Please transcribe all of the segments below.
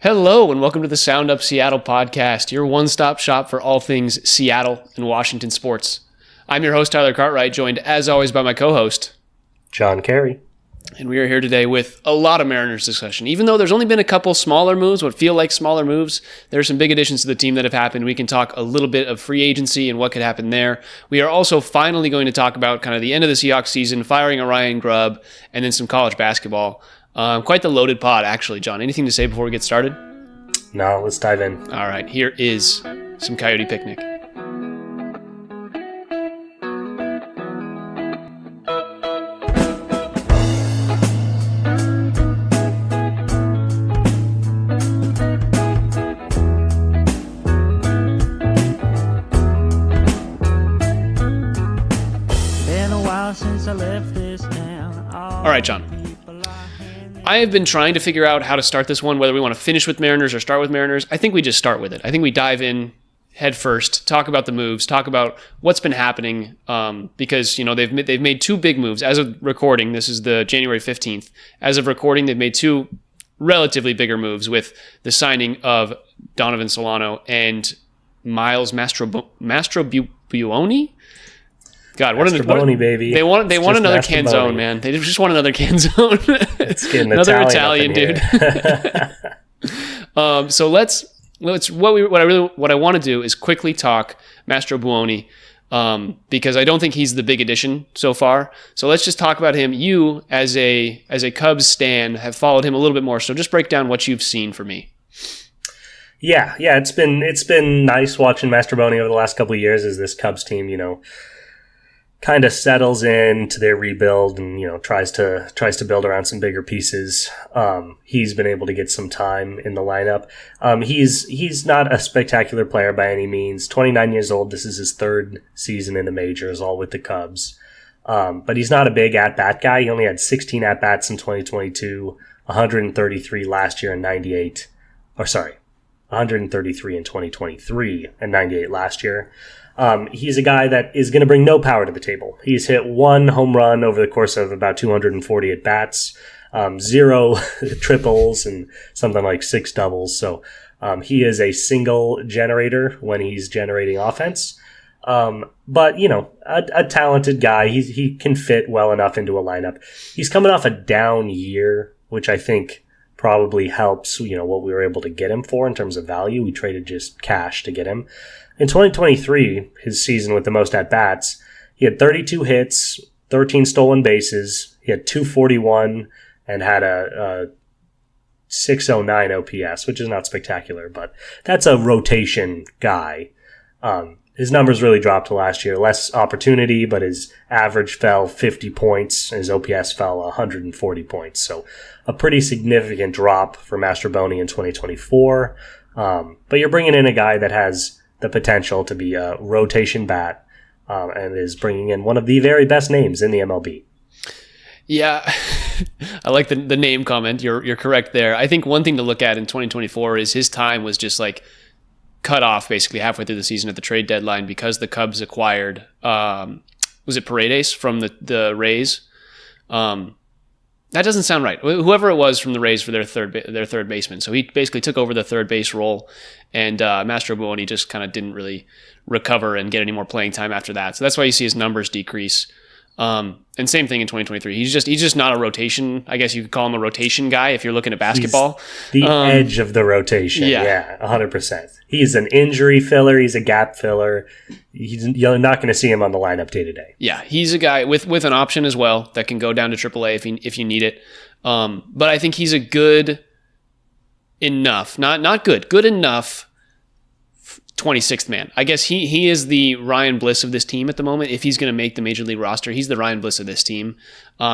Hello and welcome to the Up Seattle podcast, your one-stop shop for all things Seattle and Washington sports. I'm your host, Tyler Cartwright, joined as always by my co-host, John Carey. And we are here today with a lot of Mariners discussion. Even though there's only been a couple smaller moves, what feel like smaller moves, there are some big additions to the team that have happened. We can talk a little bit of free agency and what could happen there. We are also finally going to talk about kind of the end of the Seahawks season, firing a Ryan Grubb, and then some college basketball. Quite the loaded pod, actually, John. Anything to say before we get started? No, let's dive in. All right, here is some Coyote Picnic. All right, John. I have been trying to figure out how to start this one, whether we want to finish with Mariners or start with Mariners. I think we just start with it. I think we dive in head first, talk about the moves, talk about what's been happening, because they've made two big moves. As of recording, this is the January 15th. As of recording, they've made two relatively bigger moves with the signing of Donovan Solano and Miles Mastrobuoni. God, what baby. They want another Canzone, man. They just want another Canzone. It's getting another Italian dude. So let's what I want to do is quickly talk Mastrobuoni, because I don't think he's the big addition so far. So let's just talk about him. You, as a Cubs stan, have followed him a little bit more. So just break down what you've seen for me. Yeah, it's been nice watching Mastrobuoni over the last couple of years as this Cubs team, kind of settles into their rebuild and tries to build around some bigger pieces. He's been able to get some time in the lineup. He's not a spectacular player by any means. 29 years old. This is his third season in the majors, all with the Cubs. But he's not a big at-bat guy. He only had 16 at-bats in 2022, 133 last year and 98. 133 in 2023 and 98 last year. He's a guy that is going to bring no power to the table. He's hit one home run over the course of about 240 at-bats, 0 triples, and something like 6 doubles. So he is a single generator when he's generating offense. But, a talented guy. He can fit well enough into a lineup. He's coming off a down year, which I think probably helps, what we were able to get him for in terms of value. We traded just cash to get him. In 2023, his season with the most at-bats, he had 32 hits, 13 stolen bases, he had 241, and had a 609 OPS, which is not spectacular, but that's a rotation guy. His numbers really dropped to last year. Less opportunity, but his average fell 50 points, and his OPS fell 140 points. So a pretty significant drop for Mastrobuoni in 2024. But you're bringing in a guy that has the potential to be a rotation bat, and is bringing in one of the very best names in the MLB. Yeah, I like the name comment. You're correct there. I think one thing to look at in 2024 is his time was just like cut off basically halfway through the season at the trade deadline because the Cubs acquired, was it Paredes from the Rays? That doesn't sound right. Whoever it was from the Rays for their third baseman. So he basically took over the third base role, and Mastrobuoni just kind of didn't really recover and get any more playing time after that. So that's why you see his numbers decrease. And same thing in 2023. He's just not a rotation. I guess you could call him a rotation guy if you're looking at basketball. He's the edge of the rotation. Yeah, 100%. He's an injury filler. He's a gap filler. You're not going to see him on the lineup day to day. Yeah, he's a guy with an option as well that can go down to AAA if you need it. But I think he's a good enough, not good enough 26th man. I guess he is the Ryan Bliss of this team at the moment. If he's going to make the major league roster, he's the Ryan Bliss of this team.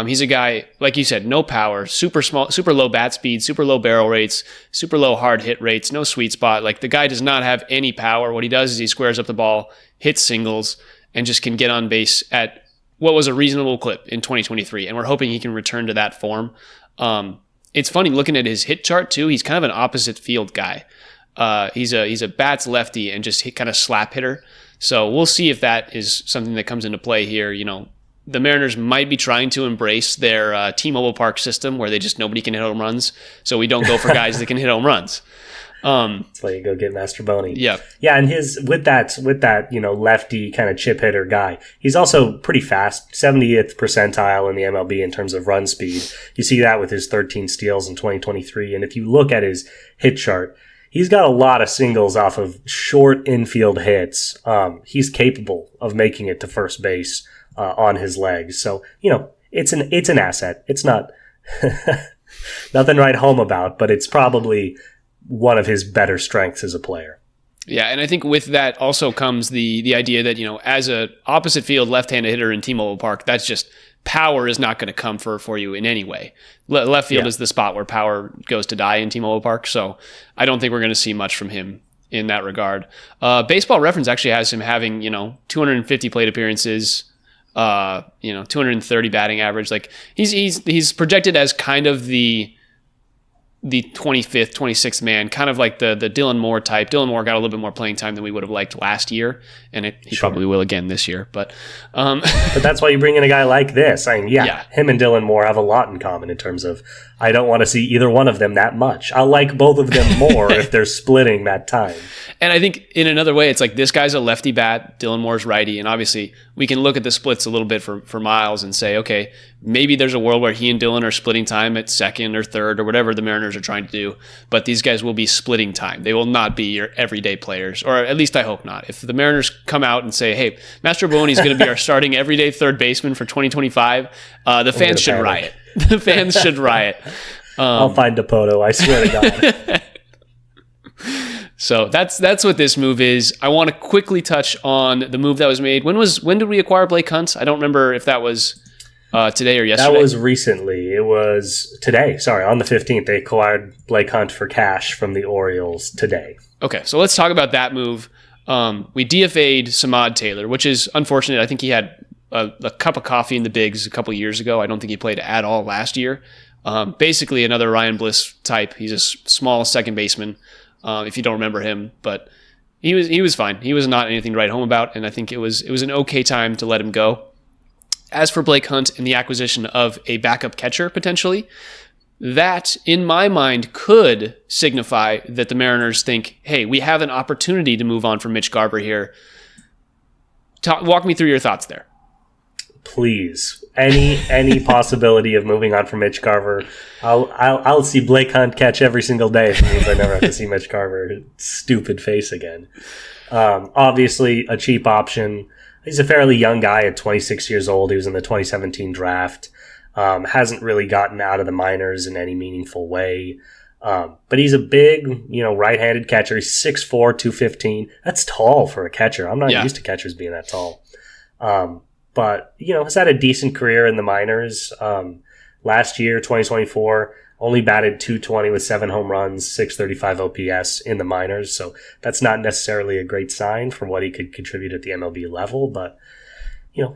He's a guy, like you said, no power, super small, super low bat speed, super low barrel rates, super low hard hit rates, no sweet spot. Like the guy does not have any power. What he does is he squares up the ball, hits singles, and just can get on base at what was a reasonable clip in 2023. And we're hoping he can return to that form. It's funny looking at his hit chart too. He's kind of an opposite field guy. He's a bats lefty and just kind of slap hitter. So we'll see if that is something that comes into play here, the Mariners might be trying to embrace their T-Mobile Park system where nobody can hit home runs. So we don't go for guys that can hit home runs. That's why you go get Master Boney. Yeah. Yeah, and with that, lefty kind of chip hitter guy, he's also pretty fast, 70th percentile in the MLB in terms of run speed. You see that with his 13 steals in 2023. And if you look at his hit chart, he's got a lot of singles off of short infield hits. He's capable of making it to first base on his legs. So, it's an asset. It's not nothing to write home about, but it's probably one of his better strengths as a player. Yeah, and I think with that also comes the idea that, as a opposite field left-handed hitter in T-Mobile Park, that's just power is not going to come for you in any way. Left field is the spot where power goes to die in T-Mobile Park, so I don't think we're going to see much from him in that regard. Baseball Reference actually has him having, 250 plate appearances, 230 batting average. Like he's projected as kind of the 25th, 26th man, kind of like the Dylan Moore type. Dylan Moore got a little bit more playing time than we would have liked last year, and he probably will again this year. But but that's why you bring in a guy like this. I mean, him and Dylan Moore have a lot in common in terms of I don't want to see either one of them that much. I'll like both of them more if they're splitting that time. And I think in another way, it's like this guy's a lefty bat, Dylan Moore's righty, and obviously we can look at the splits a little bit for Miles and say, okay, maybe there's a world where he and Dylan are splitting time at second or third or whatever the Mariners are trying to do, but these guys will be splitting time. They will not be your everyday players, or at least I hope not. If the Mariners come out and say, hey, Master Boney's going to be our starting everyday third baseman for 2025, the fans should riot. The fans should riot. I'll find Dipoto, I swear to God. So that's what this move is. I want to quickly touch on the move that was made. When did we acquire Blake Hunt? I don't remember if that was today or yesterday. That was recently. It was today. Sorry, on the 15th, they acquired Blake Hunt for cash from the Orioles today. Okay, so let's talk about that move. We DFA'd Samad Taylor, which is unfortunate. I think he had a cup of coffee in the bigs a couple years ago. I don't think he played at all last year. Basically another Ryan Bliss type. He's a small second baseman. If you don't remember him, but he was fine. He was not anything to write home about, and I think it was an okay time to let him go. As for Blake Hunt and the acquisition of a backup catcher potentially, that in my mind could signify that the Mariners think, hey, we have an opportunity to move on from Mitch Garver here. Walk me through your thoughts there. Please, any possibility of moving on from Mitch Garver, I'll see Blake Hunt catch every single day if it means I never have to see Mitch Garver's stupid face again. Obviously, a cheap option. He's a fairly young guy at 26 years old. He was in the 2017 draft. Hasn't really gotten out of the minors in any meaningful way. But he's a big, right-handed catcher. He's 6'4", 215. That's tall for a catcher. I'm not used to catchers being that tall. But, has had a decent career in the minors. Last year, 2024, only batted .220 with 7 home runs, .635 OPS in the minors. So that's not necessarily a great sign for what he could contribute at the MLB level. But,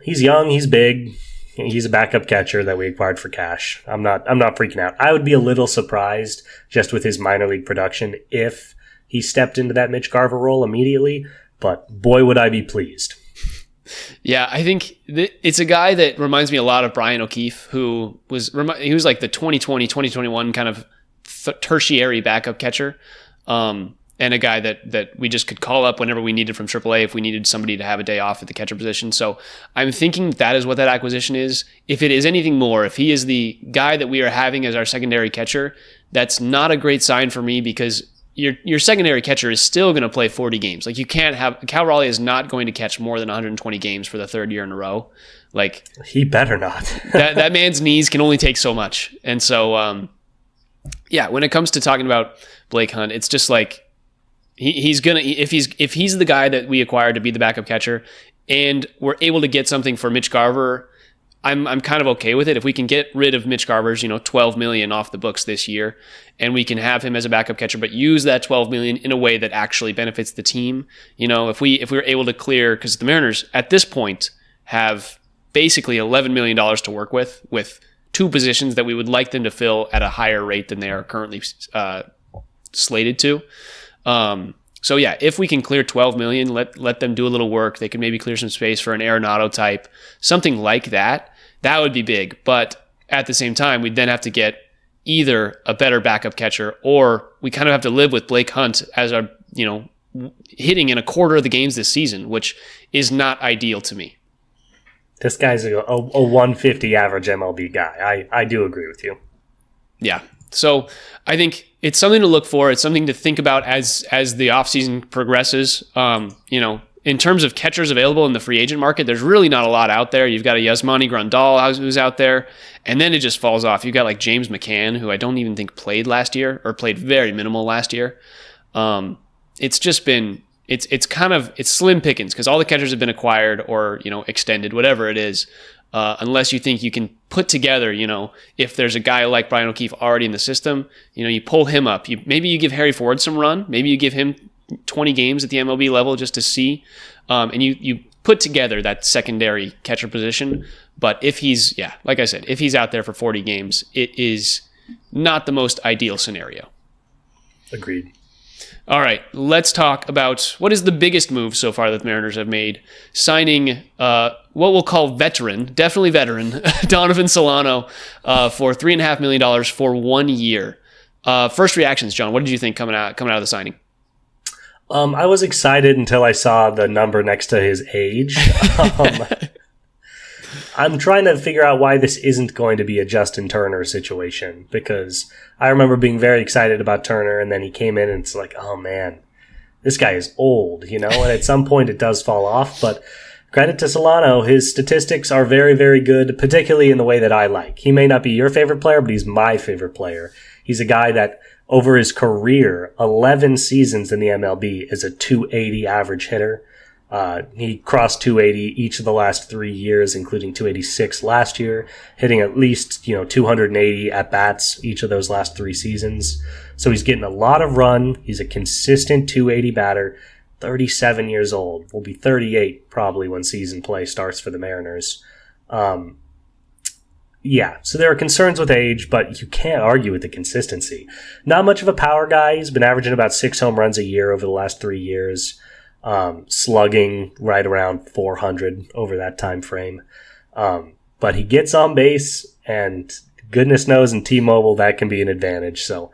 he's young, he's big. He's a backup catcher that we acquired for cash. I'm not freaking out. I would be a little surprised just with his minor league production if he stepped into that Mitch Garver role immediately. But boy, would I be pleased. Yeah, I think it's a guy that reminds me a lot of Brian O'Keefe, who was like the 2020, 2021 kind of tertiary backup catcher, and a guy that we just could call up whenever we needed from AAA if we needed somebody to have a day off at the catcher position. So I'm thinking that is what that acquisition is. If it is anything more, if he is the guy that we are having as our secondary catcher, that's not a great sign for me because your secondary catcher is still going to play 40 games. Like you can't have Cal Raleigh is not going to catch more than 120 games for the third year in a row. Like he better not. that man's knees can only take so much. And so when it comes to talking about Blake Hunt, it's just like he's gonna if he's the guy that we acquired to be the backup catcher, and we're able to get something for Mitch Garver. I'm kind of okay with it. If we can get rid of Mitch Garver's, $12 million off the books this year, and we can have him as a backup catcher, but use that $12 million in a way that actually benefits the team. If we're able to clear, because the Mariners at this point have basically $11 million to work with 2 positions that we would like them to fill at a higher rate than they are currently slated to. So yeah, if we can clear 12 million, let them do a little work. They could maybe clear some space for an Arenado type, something like that. That would be big. But at the same time, we'd then have to get either a better backup catcher, or we kind of have to live with Blake Hunt as our, hitting in a quarter of the games this season, which is not ideal to me. This guy's a 150 average MLB guy. I do agree with you. Yeah. So I think it's something to look for. It's something to think about as the offseason progresses. In terms of catchers available in the free agent market, there's really not a lot out there. You've got a Yasmani Grandal who's out there, and then it just falls off. You've got like James McCann, who I don't even think played last year, or played very minimal last year. It's just been it's slim pickings because all the catchers have been acquired or extended, whatever it is. Unless you think you can put together, if there's a guy like Brian O'Keefe already in the system, you pull him up. Maybe you give Harry Ford some run. Maybe you give him 20 games at the MLB level just to see. And you put together that secondary catcher position. But if he's out there for 40 games, it is not the most ideal scenario. Agreed. All right, let's talk about what is the biggest move so far that the Mariners have made, signing what we'll call definitely veteran, Donovan Solano for $3.5 million for 1 year. First reactions, John, what did you think coming out of the signing? I was excited until I saw the number next to his age. I'm trying to figure out why this isn't going to be a Justin Turner situation, because I remember being very excited about Turner, and then he came in and it's like, oh man, this guy is old, and at some point it does fall off, but credit to Solano, his statistics are very, very good, particularly in the way that I like. He may not be your favorite player, but he's my favorite player. He's a guy that over his career, 11 seasons in the MLB, is a 280 average hitter. He crossed 280 each of the last 3 years, including 286 last year, hitting at least 280 at-bats each of those last 3 seasons. So he's getting a lot of run. He's a consistent 280 batter, 37 years old. Will be 38 probably when season play starts for the Mariners. Yeah, so there are concerns with age, but you can't argue with the consistency. Not much of a power guy. He's been averaging about 6 home runs a year over the last 3 years. Slugging right around 400 over that time frame. But he gets on base, and goodness knows in T-Mobile that can be an advantage. So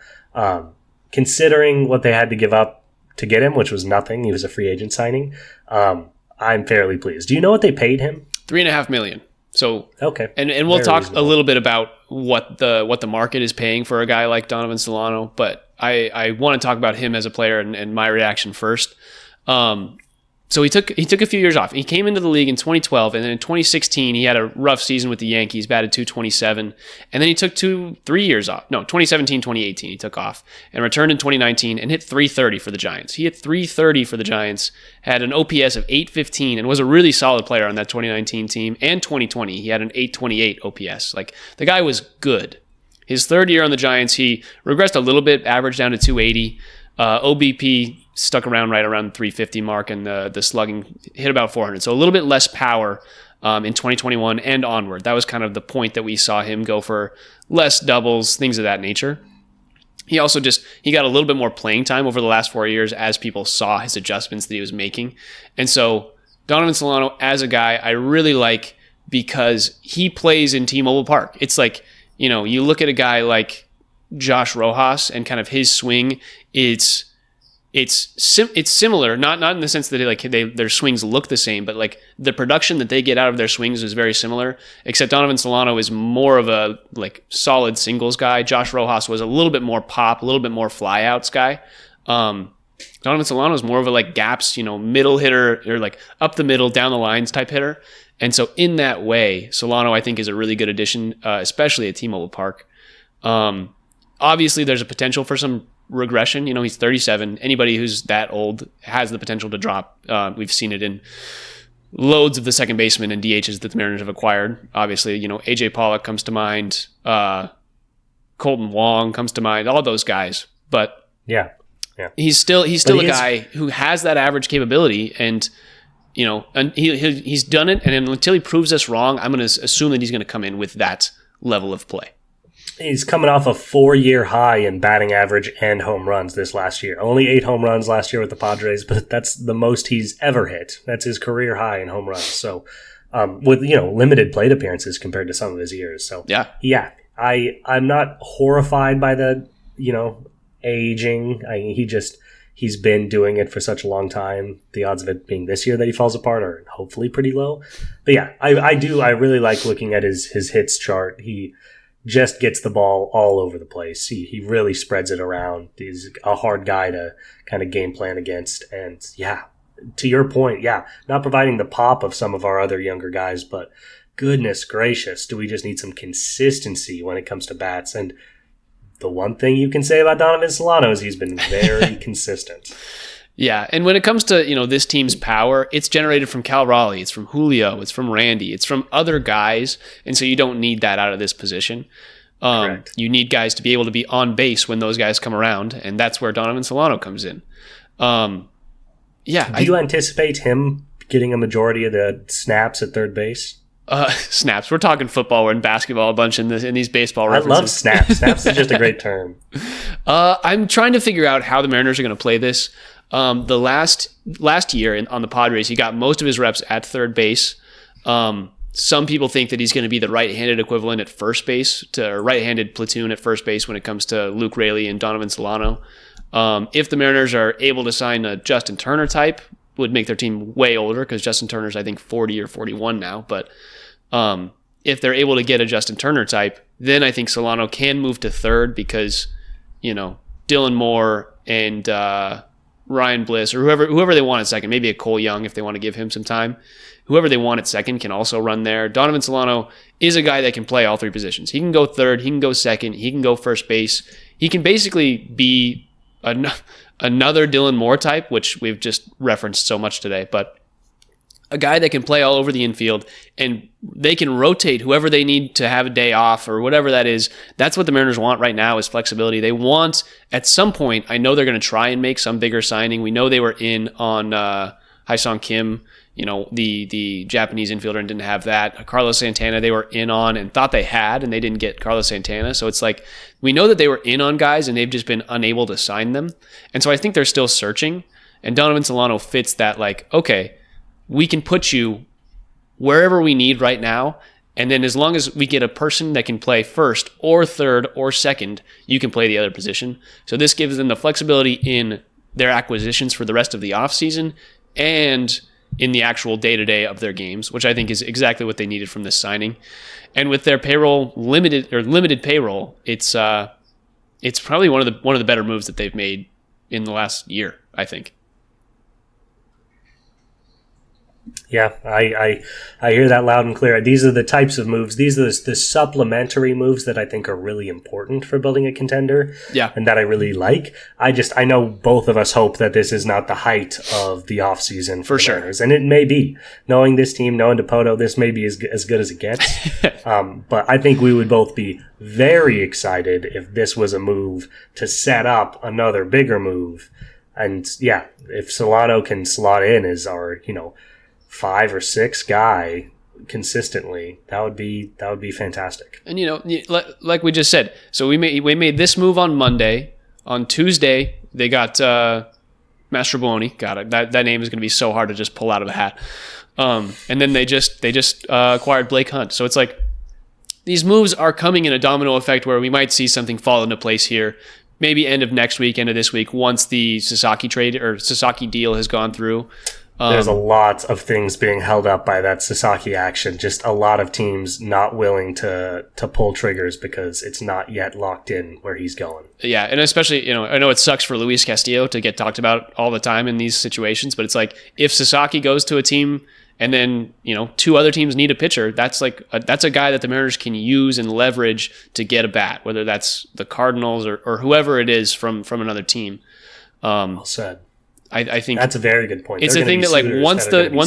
considering what they had to give up to get him, which was nothing, he was a free agent signing, I'm fairly pleased. Do you know what they paid him? $3.5 million. So okay, and we'll very talk reasonable. A little bit about what the market is paying for a guy like Donovan Solano, but I want to talk about him as a player and my reaction first. So he took a few years off. He came into the league in 2012, and then in 2016 he had a rough season with the Yankees, batted .227, and then he took 3 years off. No, 2017, 2018 he took off and returned in 2019 and hit .330 for the Giants. He hit .330 for the Giants, had an OPS of .815, and was a really solid player on that 2019 team. And 2020 he had an .828 OPS. Like, the guy was good. His third year on the Giants, he regressed a little bit, averaged down to .280. OBP stuck around right around the 350 mark, and the slugging hit about 400. So a little bit less power in 2021 and onward. That was kind of the point that we saw him go for less doubles, things of that nature. He also he got a little bit more playing time over the last 4 years as people saw his adjustments that he was making. And so Donovan Solano as a guy I really like, because he plays in T-Mobile Park. It's like, you look at a guy like Josh Rojas and kind of his swing, it's similar, not in the sense that their swings look the same, but like the production that they get out of their swings is very similar, except Donovan Solano is more of a like solid singles guy. Josh Rojas was a little bit more pop, a little bit more flyouts guy. Donovan Solano is more of a like gaps, middle hitter, or like up the middle, down the lines type hitter. And so in that way, Solano I think is a really good addition, especially at T-Mobile Park. Obviously, there's a potential for some regression. He's 37. Anybody who's that old has the potential to drop. We've seen it in loads of the second basemen and DHs that the Mariners have acquired. Obviously, AJ Pollock comes to mind. Colton Wong comes to mind. All those guys. But yeah, he's still a guy who has that average capability, and and he's done it. And until he proves us wrong, I'm going to assume that he's going to come in with that level of play. He's coming off a 4-year high in batting average and home runs this last year. Only 8 home runs last year with the Padres, but that's the most he's ever hit. That's his career high in home runs. So, with limited plate appearances compared to some of his years. So, yeah, I'm not horrified by the aging. He's been doing it for such a long time. The odds of it being this year that he falls apart are hopefully pretty low. But yeah, I really like looking at his hits chart. He just gets the ball all over the place. He really spreads it around. He's a hard guy to kind of game plan against. And yeah, to your point, yeah, not providing the pop of some of our other younger guys, but goodness gracious, do we just need some consistency when it comes to bats. And the one thing you can say about Donovan Solano is he's been very consistent. Yeah, and when it comes to this team's power, it's generated from Cal Raleigh, it's from Julio, it's from Randy, it's from other guys, and so you don't need that out of this position. You need guys to be able to be on base when those guys come around, and that's where Donovan Solano comes in. Do you anticipate him getting a majority of the snaps at third base? Snaps. We're talking football. We're in basketball a bunch in these baseball references. I love snaps. Snaps is just a great term. I'm trying to figure out how the Mariners are going to play this. The last year on the Padres, he got most of his reps at third base. Some people think that he's going to be the right-handed equivalent at first base, or right-handed platoon at first base when it comes to Luke Raley and Donovan Solano. If the Mariners are able to sign a Justin Turner type, would make their team way older because Justin Turner's, I think, 40 or 41 now. But if they're able to get a Justin Turner type, then I think Solano can move to third because, Dylan Moore and Ryan Bliss, or whoever they want at second, maybe a Cole Young if they want to give him some time. Whoever they want at second can also run there. Donovan Solano is a guy that can play all three positions. He can go third, he can go second, he can go first base. He can basically be another Dylan Moore type, which we've just referenced so much today, but a guy that can play all over the infield, and they can rotate whoever they need to have a day off or whatever that is. That's what the Mariners want right now is flexibility. They want, at some point, I know they're going to try and make some bigger signing. We know they were in on Haesung Kim, the Japanese infielder, and didn't have that. Carlos Santana they were in on and thought they had, and they didn't get Carlos Santana. So it's like, we know that they were in on guys, and they've just been unable to sign them. And so I think they're still searching, and Donovan Solano fits that, like, okay, we can put you wherever we need right now, and then as long as we get a person that can play first or third or second, you can play the other position. So this gives them the flexibility in their acquisitions for the rest of the offseason and in the actual day-to-day of their games, which I think is exactly what they needed from this signing. And with their payroll limited payroll, it's probably one of the better moves that they've made in the last year, I think. Yeah, I hear that loud and clear. These are the types of moves. These are the supplementary moves that I think are really important for building a contender. Yeah. And that I really like. I know both of us hope that this is not the height of the offseason for sure. Mariners. And it may be. Knowing this team, knowing Dipoto, this may be as good as it gets. But I think we would both be very excited if this was a move to set up another bigger move. And yeah, if Solano can slot in as our, 5 or 6 guy consistently, that would be fantastic. And like we just said, so we made this move on Monday. On Tuesday, they got Mastrobuoni. Got it. That name is going to be so hard to just pull out of a hat. And then they just acquired Blake Hunt. So it's like these moves are coming in a domino effect where we might see something fall into place here. Maybe end of next week, end of this week, once the Sasaki trade or Sasaki deal has gone through. There's a lot of things being held up by that Sasaki action. Just a lot of teams not willing to pull triggers because it's not yet locked in where he's going. Yeah, and especially, I know it sucks for Luis Castillo to get talked about all the time in these situations, but it's like if Sasaki goes to a team and then, 2 other teams need a pitcher, that's that's a guy that the Mariners can use and leverage to get a bat, whether that's the Cardinals or whoever it is from another team. Well said. I think that's a very good point. It's a thing that, like, once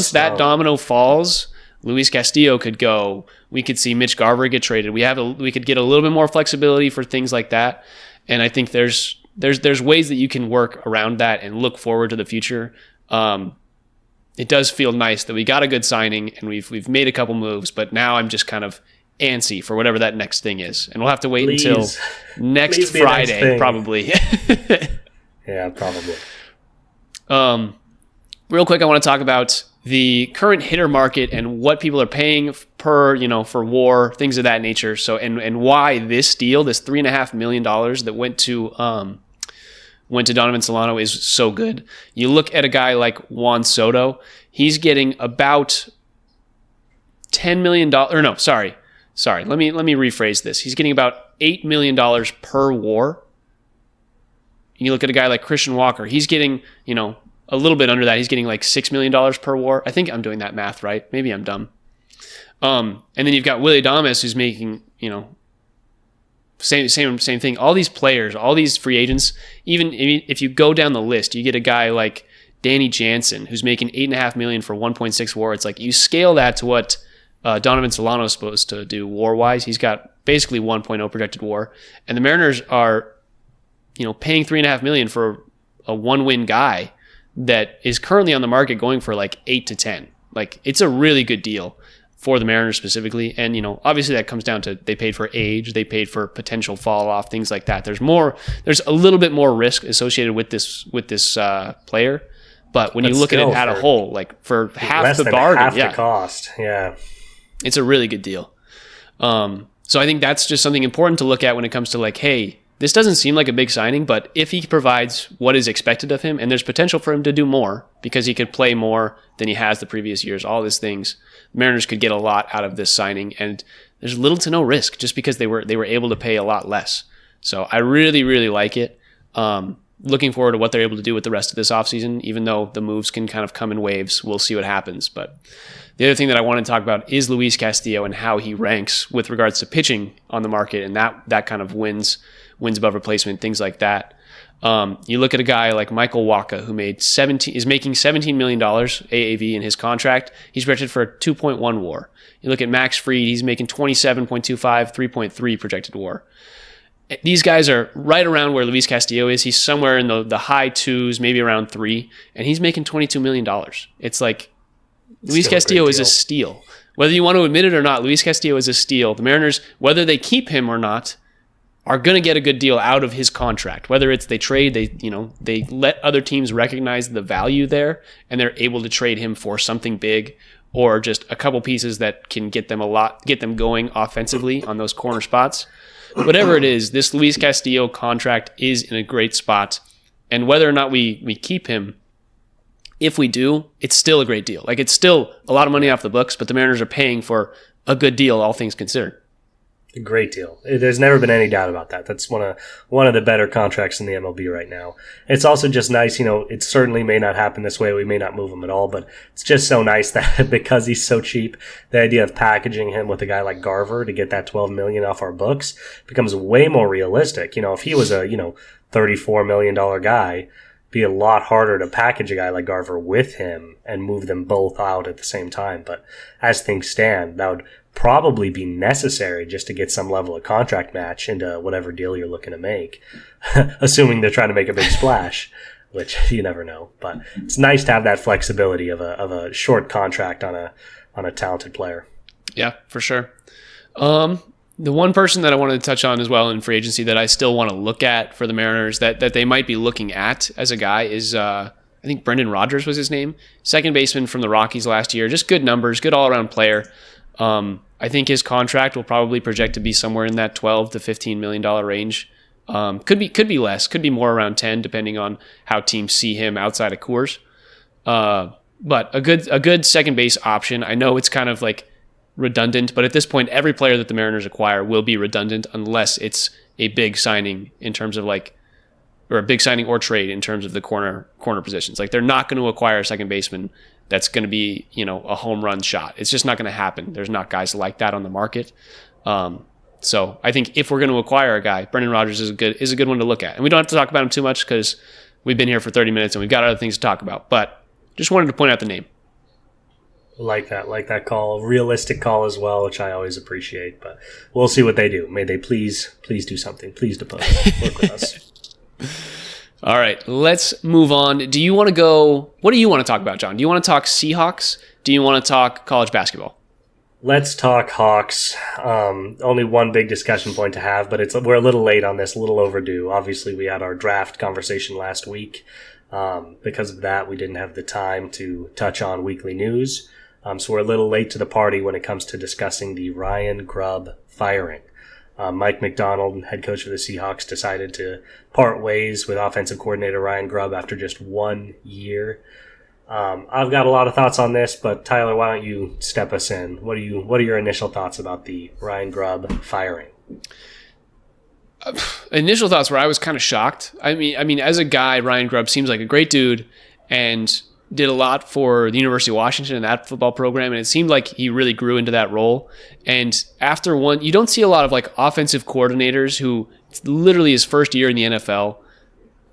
that domino falls, Luis Castillo could go. We could see Mitch Garver get traded. We could get a little bit more flexibility for things like that. And I think there's ways that you can work around that and look forward to the future. It does feel nice that we got a good signing and we've made a couple moves, but now I'm just kind of antsy for whatever that next thing is. And we'll have to wait Please. until next Please be Friday, next thing. probably. Yeah, probably. Real quick, I want to talk about the current hitter market and what people are paying per, for WAR, things of that nature. So, and why this deal, this $3.5 million that went to Donovan Solano is so good. You look at a guy like Juan Soto, he's getting about $10 million, or no, sorry. Let me rephrase this. He's getting about $8 million per WAR. You look at a guy like Christian Walker, he's getting, a little bit under that. He's getting like $6 million per WAR. I think I'm doing that math right. Maybe I'm dumb. And then you've got Willie Adames, who's making, same thing. All these players, all these free agents, even if you go down the list, you get a guy like Danny Jansen, who's making $8.5 million for 1.6 WAR. It's like you scale that to what Donovan Solano is supposed to do WAR-wise. He's got basically 1.0 projected WAR. And the Mariners are, paying $3.5 million for a one-win guy that is currently on the market going for like 8 to 10. Like, it's a really good deal for the Mariners specifically. And, obviously that comes down to they paid for age, they paid for potential fall off, things like that. There's a little bit more risk associated with this player. But when you look at it at a whole, like for half the bargain, half the cost. Yeah. It's a really good deal. So I think that's just something important to look at when it comes to like, hey, this doesn't seem like a big signing, but if he provides what is expected of him, and there's potential for him to do more because he could play more than he has the previous years, all these things, the Mariners could get a lot out of this signing, and there's little to no risk just because they were able to pay a lot less. So I really, really like it. Looking forward to what they're able to do with the rest of this offseason, even though the moves can kind of come in waves. We'll see what happens. But the other thing that I want to talk about is Luis Castillo and how he ranks with regards to pitching on the market, and that kind of wins above replacement, things like that. You look at a guy like Michael Wacha, who is making $17 million AAV in his contract. He's projected for a 2.1 WAR. You look at Max Fried, he's making 27.25, 3.3 projected WAR. These guys are right around where Luis Castillo is. He's somewhere in the high twos, maybe around 3, and he's making $22 million. It's like Luis Castillo is a steal. Whether you want to admit it or not, Luis Castillo is a steal. The Mariners, whether they keep him or not, are going to get a good deal out of his contract. Whether it's they trade, they let other teams recognize the value there, and they're able to trade him for something big, or just a couple pieces that can get them going offensively on those corner spots. Whatever it is, this Luis Castillo contract is in a great spot, and whether or not we keep him, if we do, it's still a great deal. Like, it's still a lot of money off the books, but the Mariners are paying for a good deal, all things considered. A great deal. There's never been any doubt about that. That's one of the better contracts in the MLB right now. It's also just nice, it certainly may not happen this way. We may not move him at all, but it's just so nice that because he's so cheap, the idea of packaging him with a guy like Garver to get that $12 million off our books becomes way more realistic. If he was a, $34 million guy, it'd be a lot harder to package a guy like Garver with him and move them both out at the same time. But as things stand, that would probably be necessary just to get some level of contract match into whatever deal you're looking to make, assuming they're trying to make a big splash, which you never know. But it's nice to have that flexibility of a short contract on a talented player. Yeah, for sure. The one person that I wanted to touch on as well in free agency that I still want to look at for the Mariners that they might be looking at as a guy is I think Brendan Rodgers was his name, second baseman from the Rockies last year. Just good numbers, good all-around player. I think his contract will probably project to be somewhere in that $12 to $15 million range. Could be less, could be more around 10, depending on how teams see him outside of Coors. But a good second base option. I know it's kind of like redundant, but at this point, every player that the Mariners acquire will be redundant unless it's a big signing in terms of or a big signing or trade in terms of the corner positions. Like, they're not going to acquire a second baseman that's going to be, a home run shot. It's just not going to happen. There's not guys like that on the market. So I think if we're going to acquire a guy, Brendan Rodgers is a good one to look at. And we don't have to talk about him too much because we've been here for 30 minutes and we've got other things to talk about. But just wanted to point out the name. Like that call. Realistic call as well, which I always appreciate. But we'll see what they do. May they please do something. Please depose. Work with us. All right, let's move on. Do you want to go? What do you want to talk about, John? Do you want to talk Seahawks? Do you want to talk college basketball? Let's talk Hawks. Only one big discussion point to have, but we're a little late on this, a little overdue. Obviously, we had our draft conversation last week. Because of that, we didn't have the time to touch on weekly news. So we're a little late to the party when it comes to discussing the Ryan Grubb firing. Mike Macdonald, head coach of the Seahawks, decided to part ways with offensive coordinator Ryan Grubb after just 1 year. I've got a lot of thoughts on this, but Tyler, why don't you step us in? What are your initial thoughts about the Ryan Grubb firing? Initial thoughts were I was kind of shocked. I mean, as a guy, Ryan Grubb seems like a great dude and did a lot for the University of Washington and that football program, and it seemed like he really grew into that role. And after one, you don't see a lot of like offensive coordinators who it's literally his first year in the NFL.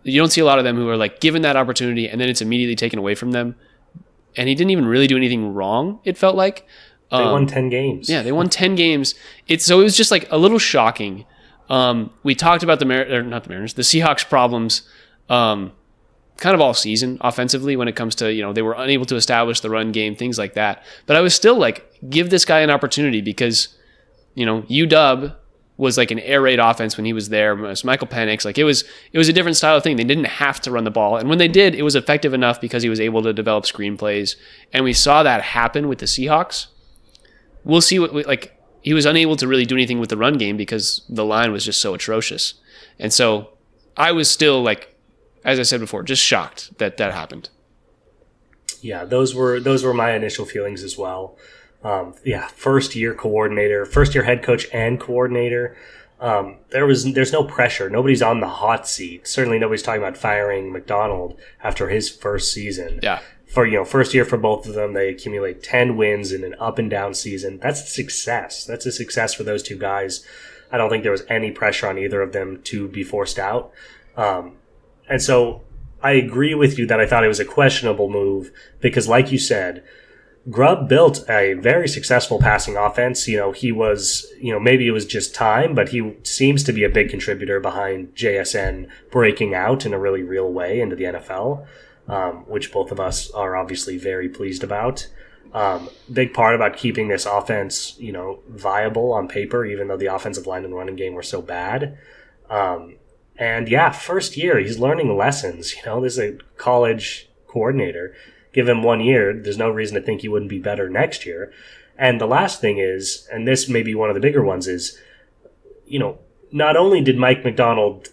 You don't see a lot of them who are like given that opportunity and then it's immediately taken away from them. And he didn't even really do anything wrong, it felt like. They won 10 games. Yeah, they won 10 games. So it was just like a little shocking. We talked about the Seahawks problems kind of all season offensively when it comes to, they were unable to establish the run game, things like that. But I was still like, give this guy an opportunity because, UW was like an air raid offense when he was there. It was Michael Penix. Like it was a different style of thing. They didn't have to run the ball. And when they did, it was effective enough because he was able to develop screenplays. And we saw that happen with the Seahawks. We'll see he was unable to really do anything with the run game because the line was just so atrocious. And so I was still like, as I said before, just shocked that happened. Yeah, those were my initial feelings as well. First year head coach and coordinator. There's no pressure. Nobody's on the hot seat. Certainly nobody's talking about firing Macdonald after his first season. Yeah. First year for both of them, they accumulate 10 wins in an up and down season. That's a success. That's a success for those two guys. I don't think there was any pressure on either of them to be forced out. And so I agree with you that I thought it was a questionable move because, like you said, Grubb built a very successful passing offense. He was, maybe it was just time, but he seems to be a big contributor behind JSN breaking out in a really real way into the NFL, which both of us are obviously very pleased about. Big part about keeping this offense, viable on paper, even though the offensive line and running game were so bad. First year, he's learning lessons. This is a college coordinator. Give him 1 year. There's no reason to think he wouldn't be better next year. And the last thing is, and this may be one of the bigger ones, is, not only did Mike Macdonald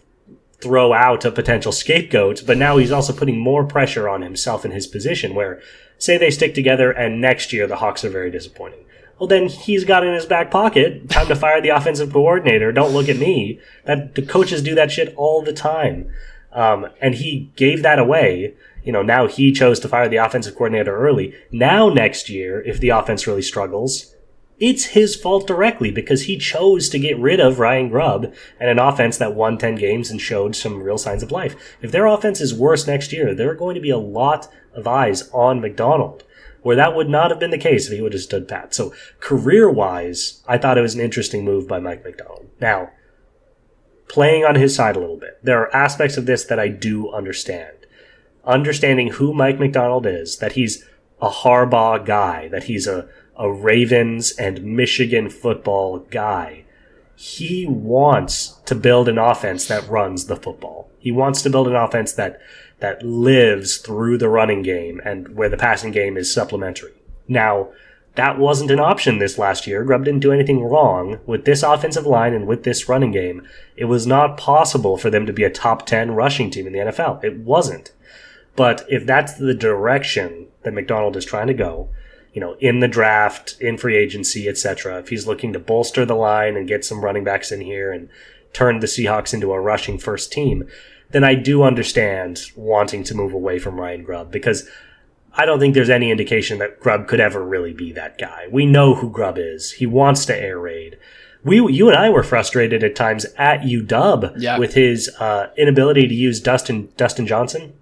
throw out a potential scapegoat, but now he's also putting more pressure on himself in his position where, say they stick together and next year the Hawks are very disappointing. Well, then he's got in his back pocket, time to fire the offensive coordinator. Don't look at me. The coaches do that shit all the time. And he gave that away. Now he chose to fire the offensive coordinator early. Now next year, if the offense really struggles, it's his fault directly because he chose to get rid of Ryan Grubb and an offense that won 10 games and showed some real signs of life. If their offense is worse next year, there are going to be a lot of eyes on Macdonald, where that would not have been the case if he would have stood pat. So career-wise, I thought it was an interesting move by Mike Macdonald. Now, playing on his side a little bit, there are aspects of this that I do understand. Understanding who Mike Macdonald is, that he's a Harbaugh guy, that he's a Ravens and Michigan football guy. He wants to build an offense that runs the football. He wants to build an offense that lives through the running game and where the passing game is supplementary. Now, that wasn't an option this last year. Grubb didn't do anything wrong with this offensive line and with this running game. It was not possible for them to be a top 10 rushing team in the NFL. It wasn't. But if that's the direction that Macdonald is trying to go, in the draft, in free agency, etc., if he's looking to bolster the line and get some running backs in here and turn the Seahawks into a rushing first team, then I do understand wanting to move away from Ryan Grubb because I don't think there's any indication that Grubb could ever really be that guy. We know who Grubb is. He wants to air raid. You and I were frustrated at times at UW with his inability to use Dustin Johnson.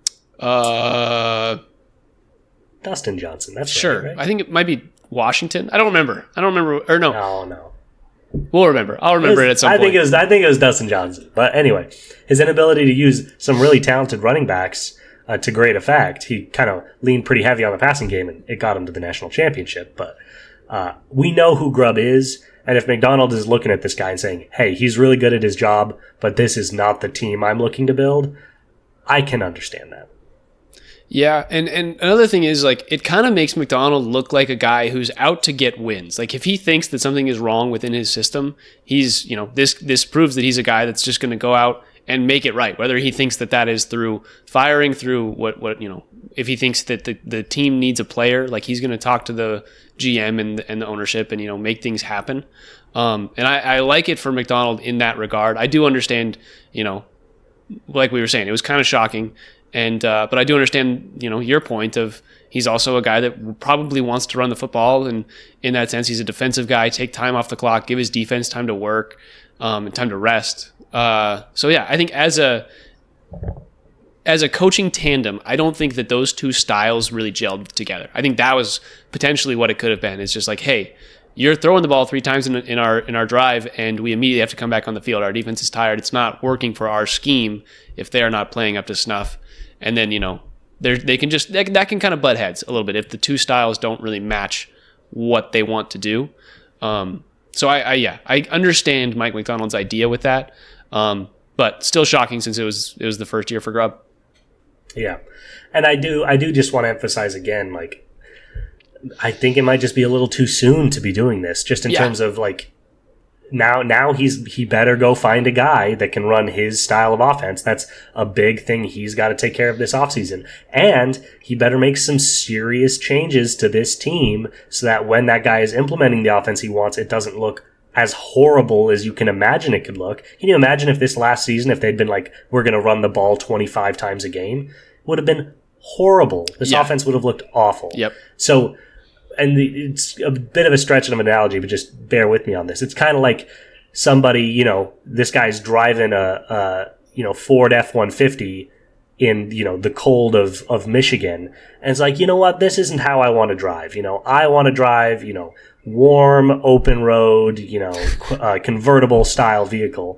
Dustin Johnson. That's sure. Right? I think it might be Washington. I don't remember. Or no. No. We'll remember. I'll remember it at some point. I think it was Dustin Johnson. But anyway, his inability to use some really talented running backs to great effect. He kind of leaned pretty heavy on the passing game, and it got him to the national championship. But We know who Grubb is, and if McDonald is looking at this guy and saying, hey, he's really good at his job, but this is not the team I'm looking to build, I can understand that. Yeah, and another thing is, like, it kind of makes McDonald look like a guy who's out to get wins. Like, if he thinks that something is wrong within his system, he's, this proves that he's a guy that's just going to go out and make it right. Whether he thinks that is through firing, through what if he thinks that the team needs a player, like, he's going to talk to the GM and the ownership and, make things happen. And I like it for McDonald in that regard. I do understand, like we were saying, it was kind of shocking. And but I do understand, your point of he's also a guy that probably wants to run the football, and in that sense, he's a defensive guy. Take time off the clock, give his defense time to work, and time to rest. So yeah, I think as a coaching tandem, I don't think that those two styles really gelled together. I think that was potentially what it could have been. It's just like, hey, you're throwing the ball 3 times in our drive, and we immediately have to come back on the field. Our defense is tired. It's not working for our scheme if they are not playing up to snuff. And then, they can just that can kind of butt heads a little bit if the two styles don't really match what they want to do. So I understand Mike McDonald's idea with that, but still shocking since it was the first year for Grubb. Yeah, and I do just want to emphasize again, like, I think it might just be a little too soon to be doing this, just in terms of, like, now he better go find a guy that can run his style of offense. That's a big thing he's got to take care of this offseason. And he better make some serious changes to this team so that when that guy is implementing the offense he wants, it doesn't look as horrible as you can imagine it could look. Can you imagine if this last season, if they'd been like, we're going to run the ball 25 times a game, it would have been horrible. This offense would have looked awful. Yep. So, and it's a bit of a stretch of an analogy, but just bear with me on this. It's kind of like somebody, this guy's driving a Ford F-150 in, the cold of Michigan. And it's like, you know what? This isn't how I want to drive. I want to drive, warm, open road, convertible style vehicle.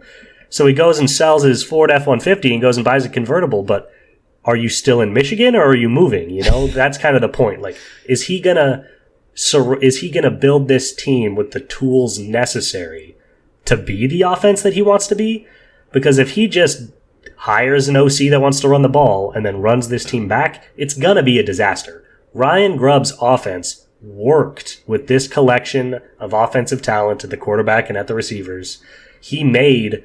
So he goes and sells his Ford F-150 and goes and buys a convertible, but are you still in Michigan or are you moving? That's kind of the point. Like, is he going to build this team with the tools necessary to be the offense that he wants to be? Because if he just hires an OC that wants to run the ball and then runs this team back, it's going to be a disaster. Ryan Grubb's offense worked with this collection of offensive talent at the quarterback and at the receivers. He made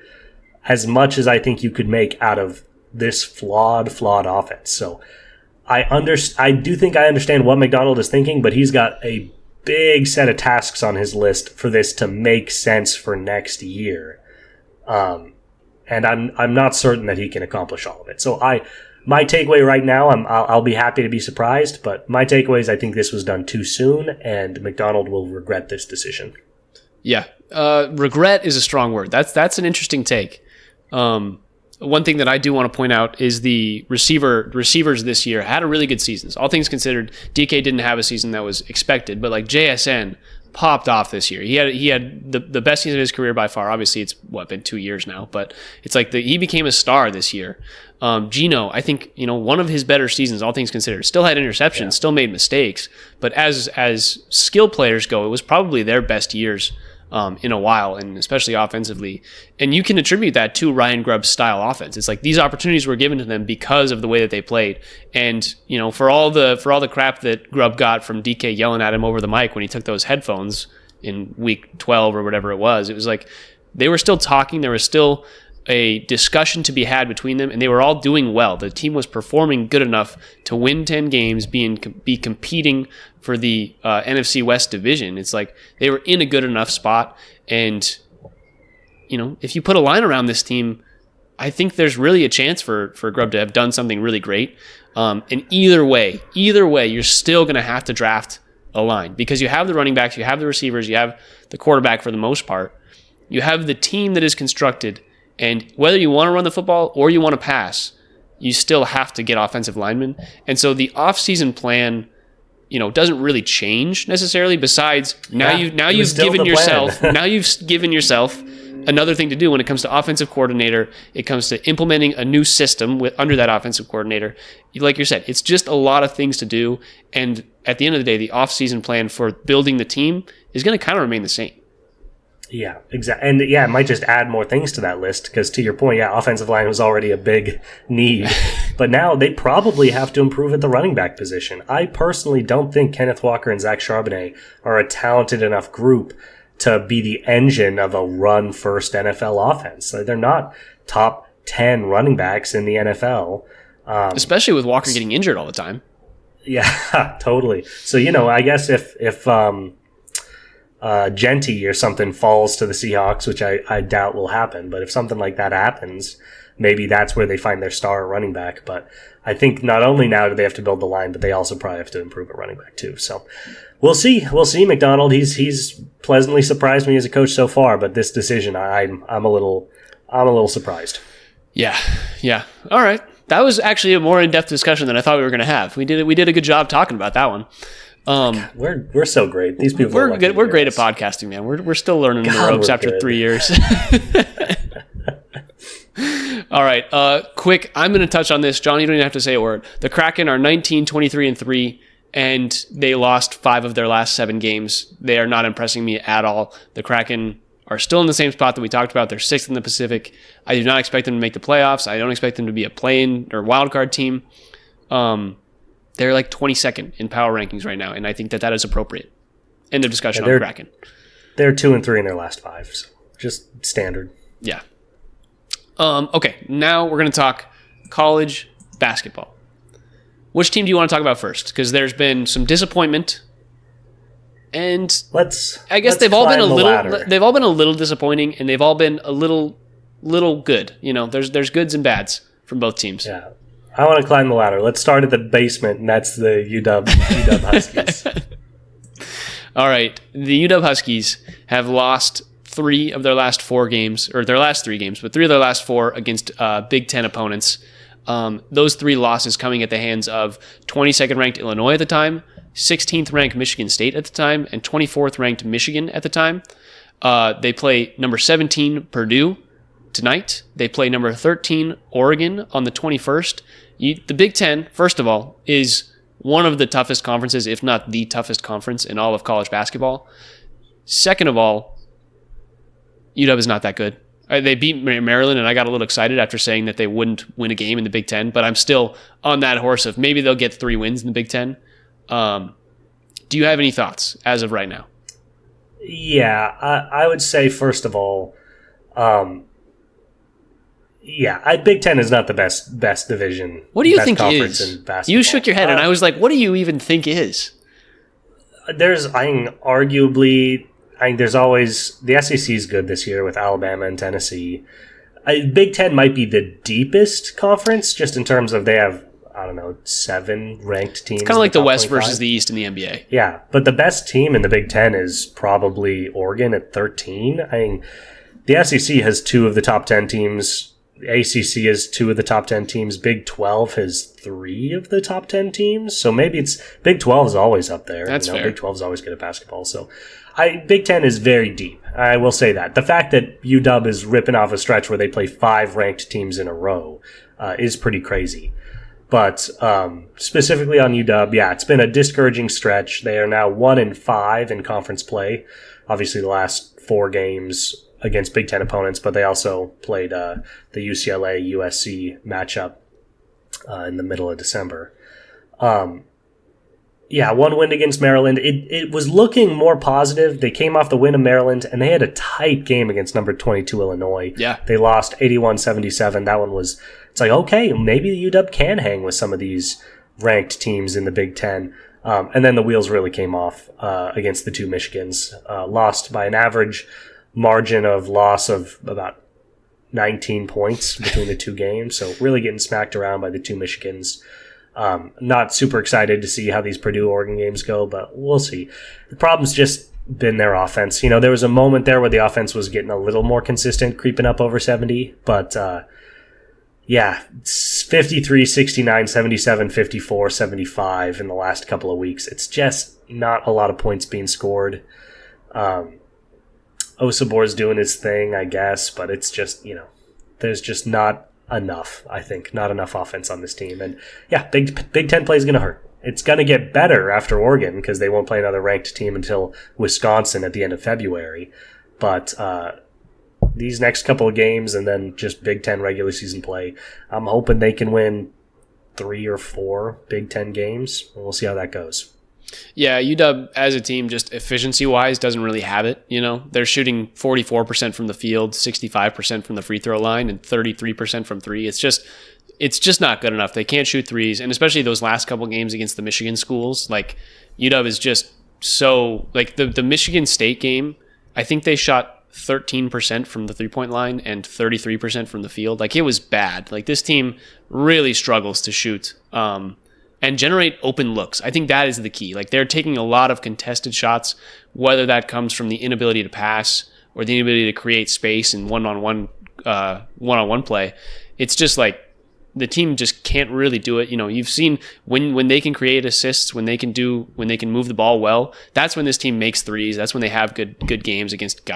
as much as I think you could make out of this flawed offense. So I do think I understand what McDonald is thinking, but he's got a big set of tasks on his list for this to make sense for next year. And I'm not certain that he can accomplish all of it. So my takeaway right now, I'll be happy to be surprised, but my takeaway is I think this was done too soon, and McDonald will regret this decision. Yeah, regret is a strong word. That's an interesting take. One thing that I do want to point out is the receivers this year had a really good season. All things considered, DK didn't have a season that was expected, but like JSN popped off this year. He had the best season of his career by far. Obviously, it's been 2 years now, but it's like he became a star this year. Gino, I think one of his better seasons, all things considered. Still had interceptions, still made mistakes, but as skill players go, it was probably their best years in a while, and especially offensively. And you can attribute that to Ryan Grubb's style offense. It's like these opportunities were given to them because of the way that they played. And for all the crap that Grubb got from DK yelling at him over the mic when he took those headphones in week 12 or whatever it was like they were still talking. There was still a discussion to be had between them, and they were all doing well. The team was performing good enough to win 10 games, be competing for the NFC West division. It's like they were in a good enough spot, and if you put a line around this team, I think there's really a chance for Grubb to have done something really great. And either way, you're still going to have to draft a line because you have the running backs, you have the receivers, you have the quarterback for the most part. You have the team that is constructed. And whether you want to run the football or you want to pass, you still have to get offensive linemen. And so the offseason plan, doesn't really change necessarily. Besides, you've given yourself another thing to do when it comes to offensive coordinator. It comes to implementing a new system under that offensive coordinator. Like you said, it's just a lot of things to do. And at the end of the day, the offseason plan for building the team is going to kind of remain the same. Yeah, exactly. And yeah, it might just add more things to that list because to your point, yeah, offensive line was already a big need. But now they probably have to improve at the running back position. I personally don't think Kenneth Walker and Zach Charbonnet are a talented enough group to be the engine of a run-first NFL offense. They're not top 10 running backs in the NFL. Especially with Walker getting injured all the time. Yeah, totally. So, I guess if Genty or something falls to the Seahawks, which I doubt will happen, but if something like that happens, maybe that's where they find their star running back. But I think not only now do they have to build the line, but they also probably have to improve at running back too. So we'll see. We'll see. McDonald, he's pleasantly surprised me as a coach so far, but this decision, I'm a little surprised. Yeah. All right. That was actually a more in-depth discussion than I thought we were going to have. We did a good job talking about that one. We're so great. These people we're good. We're great at podcasting, man. We're still learning the ropes after 3 years. All right, quick. I'm going to touch on this, John. You don't even have to say a word. The Kraken are 19-23-3, and they lost 5 of their last 7 games. They are not impressing me at all. The Kraken are still in the same spot that we talked about. They're 6th in the Pacific. I do not expect them to make the playoffs. I don't expect them to be a play-in or wildcard team. They're like 22nd in power rankings right now, and I think that is appropriate. End of discussion on Kraken. They're 2-3 in their last 5, so just standard. Yeah. Okay, now we're going to talk college basketball. Which team do you want to talk about first? Because there's been some disappointment, and I guess they've all been a little disappointing, and they've all been a little good. There's goods and bads from both teams. Yeah. I want to climb the ladder. Let's start at the basement, and that's the UW Huskies. All right. The UW Huskies have lost 3 of their last 4 games, or their last 3 games, but 3 of their last 4 against Big Ten opponents. Those 3 losses coming at the hands of 22nd ranked Illinois at the time, 16th ranked Michigan State at the time, and 24th ranked Michigan at the time. They play number 17 Purdue tonight. They play number 13 Oregon on the 21st. The Big Ten, first of all, is one of the toughest conferences, if not the toughest conference in all of college basketball. Second of all, UW is not that good. They beat Maryland, and I got a little excited after saying that they wouldn't win a game in the Big Ten, but I'm still on that horse of maybe they'll get 3 wins in the Big Ten. Do you have any thoughts as of right now? Yeah, I would say, first of all, Big Ten is not the best division. What do you think is? You shook your head, and I was like, what do you even think is? There's always, the SEC is good this year with Alabama and Tennessee. Big Ten might be the deepest conference, just in terms of they have, 7 ranked teams. It's kind of like the West versus the East in the NBA. Yeah, but the best team in the Big Ten is probably Oregon at 13. The SEC has 2 of the top 10 teams. ACC has 2 of the top 10 teams. Big 12 has 3 of the top 10 teams. So maybe it's Big 12 is always up there. That's fair. Big 12 is always good at basketball. So Big 10 is very deep. I will say that. The fact that UW is ripping off a stretch where they play 5 ranked teams in a row is pretty crazy. But specifically on UW, it's been a discouraging stretch. They are now 1-5 in conference play. Obviously, the last 4 games against Big Ten opponents, but they also played the UCLA-USC matchup in the middle of December. 1 win against Maryland. It was looking more positive. They came off the win of Maryland, and they had a tight game against number 22 Illinois. Yeah. They lost 81-77. That one was, it's like, okay, maybe the UW can hang with some of these ranked teams in the Big Ten. And then the wheels really came off against the 2 Michigans. Lost by an average margin of loss of about 19 points between the 2 games. So really getting smacked around by the 2 Michigans. Not super excited to see how these Purdue-Oregon games go, but we'll see. The problem's just been their offense. There was a moment there where the offense was getting a little more consistent, creeping up over 70, but 53, 69, 77, 54, 75 in the last couple of weeks. It's just not a lot of points being scored. Osabor's doing his thing, I guess, but it's just, there's just not enough, I think. Not enough offense on this team. And Big Ten play is going to hurt. it's going to get better after Oregon because they won't play another ranked team until Wisconsin at the end of February. But these next couple of games and then just Big Ten regular season play, I'm hoping they can win 3 or 4 Big Ten games. And we'll see how that goes. Yeah, UW as a team, just efficiency-wise, doesn't really have it. They're shooting 44% from the field, 65% from the free throw line, and 33% from three. It's just not good enough. They can't shoot threes, and especially those last couple games against the Michigan schools. Like, UW is just so, like, the Michigan State game, I think they shot 13% from the three-point line and 33% from the field. Like, it was bad. Like, this team really struggles to shoot and generate open looks. I think that is the key. Like, they're taking a lot of contested shots, whether that comes from the inability to pass or the inability to create space in one-on-one play. It's just like the team just can't really do it. You've seen when they can create assists, when they can move the ball well, that's when this team makes threes. That's when they have good games against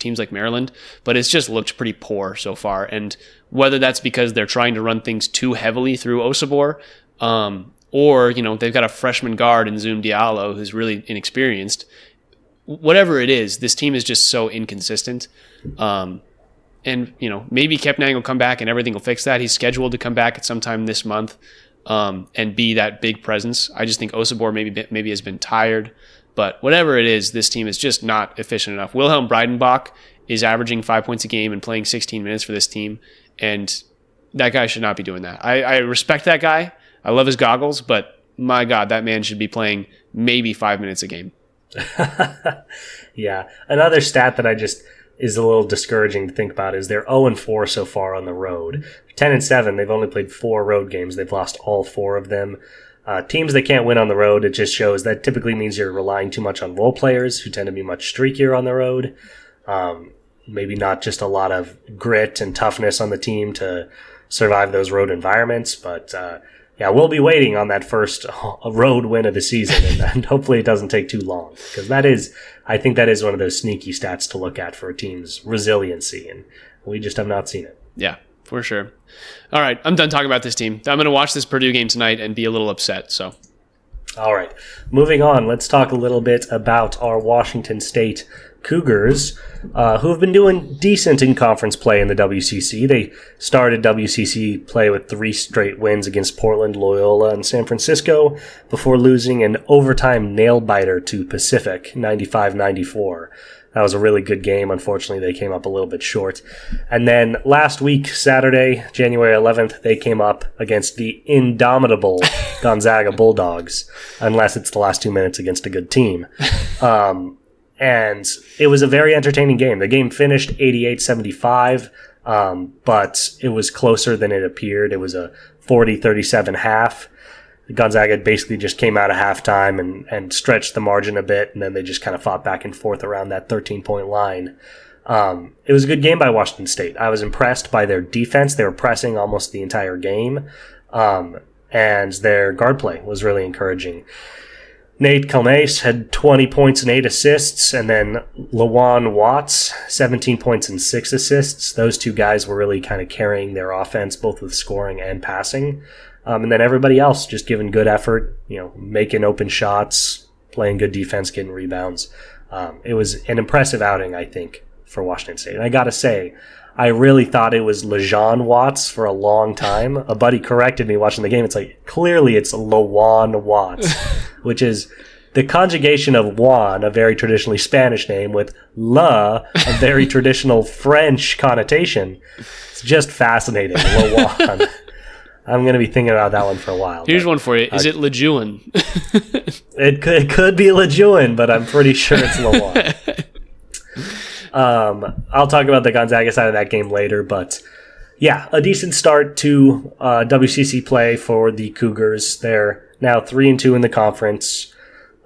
teams like Maryland. But it's just looked pretty poor so far. And whether that's because they're trying to run things too heavily through Osabor, or they've got a freshman guard in Zoom Diallo who's really inexperienced. Whatever it is, this team is just so inconsistent. And, maybe Kepnang will come back and everything will fix that. He's scheduled to come back at some time this month and be that big presence. I just think Osabor maybe has been tired. But whatever it is, this team is just not efficient enough. Wilhelm Breidenbach is averaging 5 points a game and playing 16 minutes for this team. And that guy should not be doing that. I respect that guy. I love his goggles, but my God, that man should be playing maybe 5 minutes a game. Yeah. Another stat that is a little discouraging to think about is they're 0-4 so far on the road. 10-7, they've only played 4 road games. They've lost all 4 of them. Teams that can't win on the road, it just shows that typically means you're relying too much on role players who tend to be much streakier on the road. Maybe not just a lot of grit and toughness on the team to survive those road environments, but yeah, we'll be waiting on that first road win of the season, and hopefully it doesn't take too long, because I think that is one of those sneaky stats to look at for a team's resiliency, and we just have not seen it. Yeah, for sure. All right, I'm done talking about this team. I'm going to watch this Purdue game tonight and be a little upset. So, all right, moving on, let's talk a little bit about our Washington State Cougars, who have been doing decent in conference play in the WCC. They started WCC play with 3 straight wins against Portland, Loyola, and San Francisco before losing an overtime nail-biter to Pacific, 95-94. That was a really good game. Unfortunately, they came up a little bit short. And then last week, Saturday, January 11th, they came up against the indomitable Gonzaga Bulldogs, unless it's the last 2 minutes against a good team. And it was a very entertaining game. The game finished 88-75, but it was closer than it appeared. It was a 40-37 half. Gonzaga basically just came out of halftime and stretched the margin a bit, and then they just kind of fought back and forth around that 13-point line. It was a good game by Washington State. I was impressed by their defense. They were pressing almost the entire game, and their guard play was really encouraging. Nate Kalmace had 20 points and 8 assists, and then Lawan Watts, 17 points and 6 assists. Those 2 guys were really kind of carrying their offense, both with scoring and passing. And then everybody else just giving good effort, making open shots, playing good defense, getting rebounds. It was an impressive outing, I think, for Washington State. And I got to say, I really thought it was LeJean Watts for a long time. A buddy corrected me watching the game. It's like, clearly it's Lawan Watts, which is the conjugation of Juan, a very traditionally Spanish name, with La, a very traditional French connotation. It's just fascinating. Lawan. I'm going to be thinking about that one for a while. Here's one for you. Is it Lejeune? It could be Lejeune, but I'm pretty sure it's Lawan. I'll talk about the Gonzaga side of that game later, but yeah, a decent start to WCC play for the Cougars. They're now 3-2 in the conference,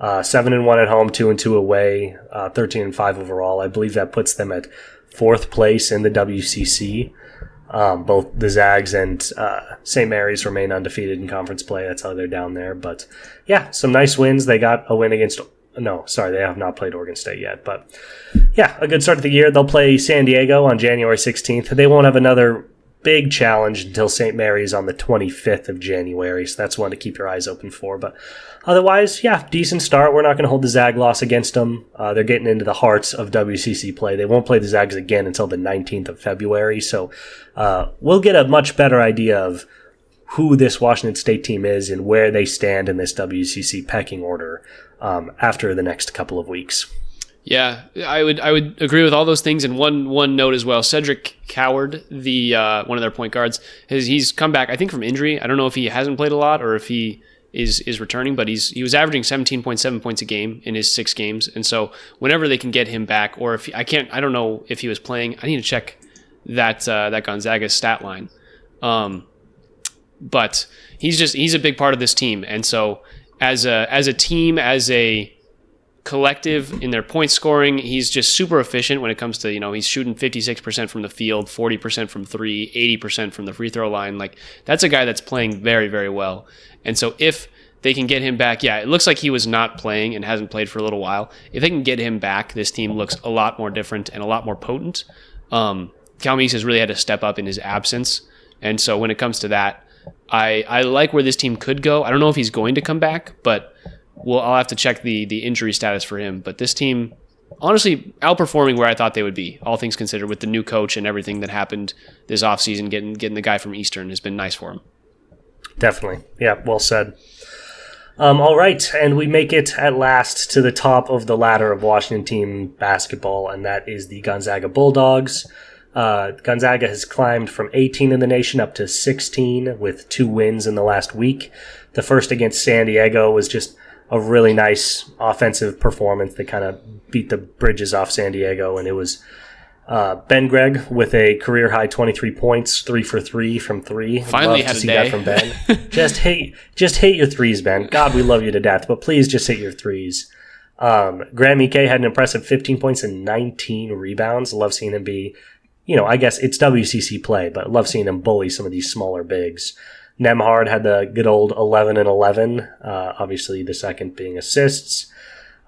7-1 at home, 2-2 away, 13-5 overall. I believe that puts them at 4th place in the WCC. Both the Zags and St. Mary's remain undefeated in conference play. That's how they're down there. But yeah, some nice wins. They got a win against... No, sorry, they have not played Oregon State yet. But yeah, a good start to the year. They'll play San Diego on January 16th. They won't have another big challenge until St. Mary's on the 25th of January, so that's one to keep your eyes open for. But otherwise, yeah, decent start. We're not going to hold the Zag loss against them. They're getting into the hearts of WCC play. They won't play the Zags again until the 19th of February, so we'll get a much better idea of who this Washington State team is and where they stand in this WCC pecking order after the next couple of weeks. Yeah, I would agree with all those things. And one note as well: Cedric Coward, the one of their point guards, he's come back, I think, from injury. I don't know if he hasn't played a lot or if he is returning, but he was averaging 17.7 points a game in his 6 games. And so whenever they can get him back, or if I don't know if he was playing. I need to check that Gonzaga stat line. But he's a big part of this team, and so as a team, as a collective in their point scoring, he's just super efficient when it comes to, he's shooting 56% from the field, 40% from 3, 80% from the free throw line. Like, that's a guy that's playing very, very well. And so if they can get him back, it looks like he was not playing and hasn't played for a little while. If they can get him back, this team looks a lot more different and a lot more potent. Calmeese has really had to step up in his absence. And so when it comes to that, I like where this team could go. I don't know if he's going to come back, but I'll have to check the injury status for him. But this team, honestly, outperforming where I thought they would be, all things considered, with the new coach and everything that happened this offseason. Getting the guy from Eastern has been nice for him. Definitely. Yeah, well said. All right, and we make it at last to the top of the ladder of Washington team basketball, and that is the Gonzaga Bulldogs. Gonzaga has climbed from 18 in the nation up to 16 with 2 wins in the last week. The first against San Diego was just a really nice offensive performance. They kind of beat the bridges off San Diego, and it was Ben Gregg with a career-high 23 points, 3 for 3 from 3. Finally love had to a see day. That from Ben. just hit your threes, Ben. God, we love you to death, but please just hit your threes. Graham Ike had an impressive 15 points and 19 rebounds. Love seeing him be, I guess it's WCC play, but love seeing him bully some of these smaller bigs. Nemhard had the good old 11 and 11, obviously the second being assists.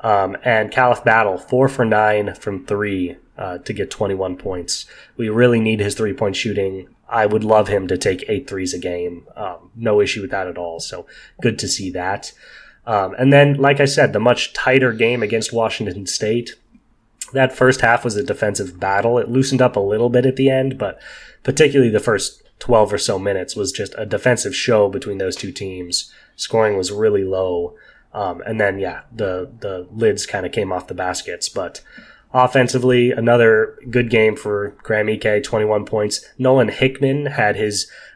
And Caliph Battle, 4 for 9 from 3 to get 21 points. We really need his 3-point shooting. I would love him to take 8 threes a game. No issue with that at all. So good to see that. And then, like I said, the much tighter game against Washington State. That first half was a defensive battle. It loosened up a little bit at the end, but particularly the first 12 or so minutes was just a defensive show between those two teams. Scoring was really low. And then, the lids kind of came off the baskets. But offensively, another good game for Graham Ike, 21 points. Nolan Hickman had